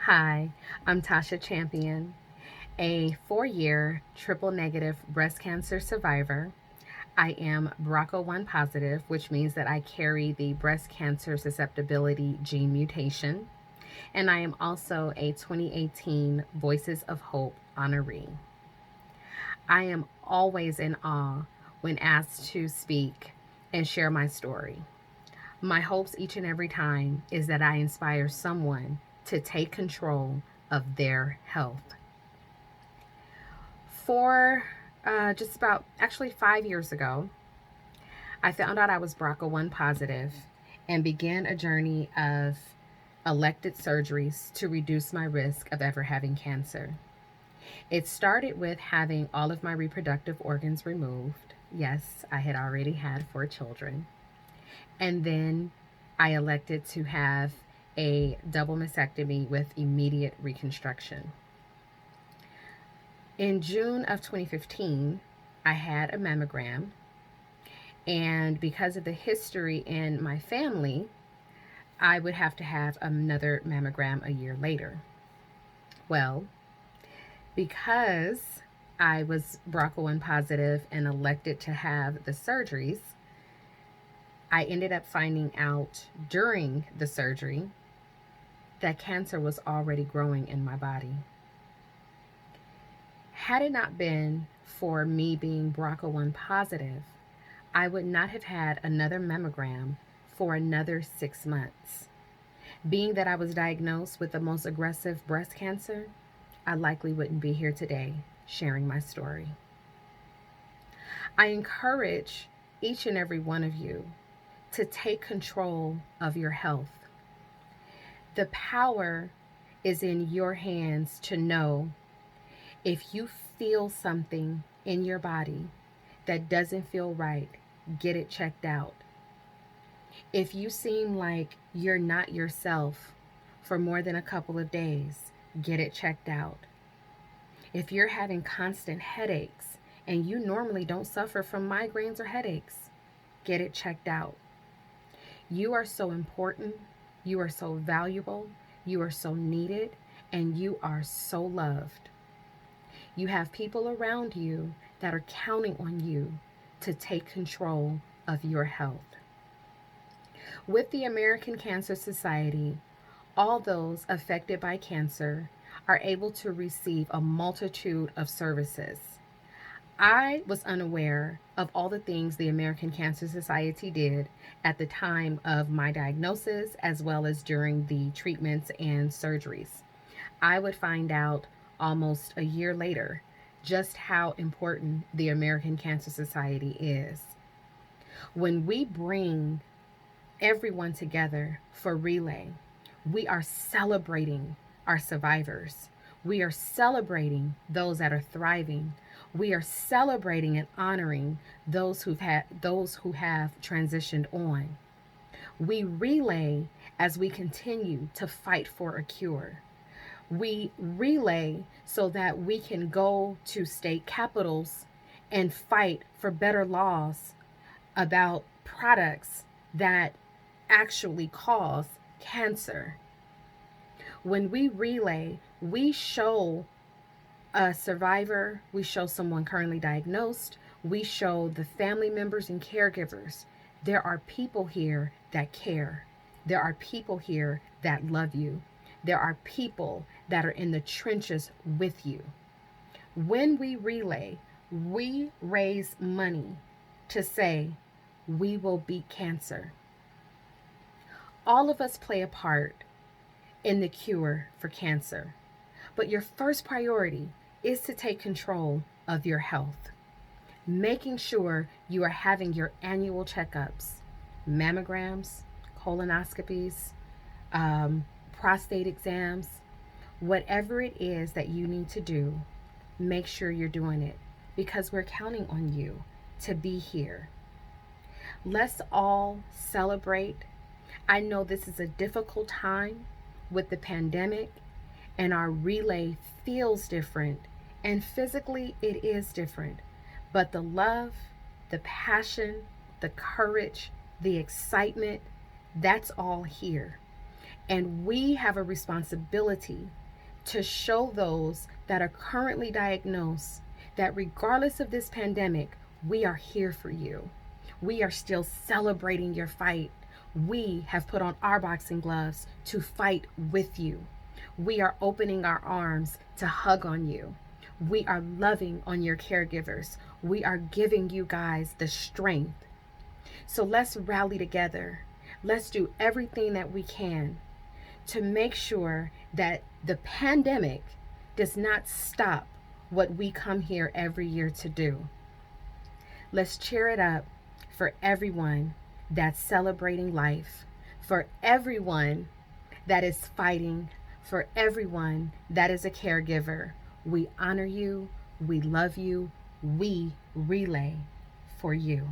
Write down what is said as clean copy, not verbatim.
Hi, I'm Tasha Champion, a 4-year triple negative breast cancer survivor. I am BRCA1 positive, which means that I carry the breast cancer susceptibility gene mutation. And I am also a 2018 Voices of Hope honoree. I am always in awe when asked to speak and share my story. My hopes each and every time is that I inspire someone to take control of their health. For just about actually 5 years ago, I found out I was BRCA1 positive and began a journey of elected surgeries to reduce my risk of ever having cancer. It started with having all of my reproductive organs removed. Yes, I had already had 4 children. And then I elected to have a double mastectomy with immediate reconstruction. In June of 2015, I had a mammogram, and because of the history in my family, I would have to have another mammogram a year later. Well, because I was BRCA1 positive and elected to have the surgeries, I ended up finding out during the surgery that cancer was already growing in my body. Had it not been for me being BRCA1 positive, I would not have had another mammogram for another 6 months. Being that I was diagnosed with the most aggressive breast cancer, I likely wouldn't be here today sharing my story. I encourage each and every one of you to take control of your health. The power is in your hands to know if you feel something in your body that doesn't feel right, get it checked out. If you seem like you're not yourself for more than a couple of days, get it checked out. If you're having constant headaches and you normally don't suffer from migraines or headaches, get it checked out. You are so important, you are so valuable, you are so needed, and you are so loved. You have people around you that are counting on you to take control of your health. With the American Cancer Society, all those affected by cancer are able to receive a multitude of services. I was unaware of all the things the American Cancer Society did at the time of my diagnosis, as well as during the treatments and surgeries. I would find out almost a year later just how important the American Cancer Society is. When we bring everyone together for Relay, we are celebrating our survivors. We are celebrating those that are thriving. We are celebrating and honoring those who have transitioned on. We relay as we continue to fight for a cure. We relay so that we can go to state capitals and fight for better laws about products that actually cause cancer. When we relay, we show a survivor, we show someone currently diagnosed, we show the family members and caregivers. There are people here that care. There are people here that love you. There are people that are in the trenches with you. When we relay, we raise money to say, we will beat cancer. All of us play a part in the cure for cancer, but your first priority is to take control of your health, making sure you are having your annual checkups, mammograms, colonoscopies, prostate exams, whatever it is that you need to do, make sure you're doing it because we're counting on you to be here. Let's all celebrate. I know this is a difficult time with the pandemic, and our relay feels different, and physically it is different. But the love, the passion, the courage, the excitement, that's all here. And we have a responsibility to show those that are currently diagnosed that regardless of this pandemic, we are here for you. We are still celebrating your fight. We have put on our boxing gloves to fight with you. We are opening our arms to hug on you. We are loving on your caregivers. We are giving you guys the strength. So let's rally together. Let's do everything that we can to make sure that the pandemic does not stop what we come here every year to do. Let's cheer it up for everyone that's celebrating life, for everyone that is fighting, for everyone that is a caregiver. We honor you, we love you, we relay for you.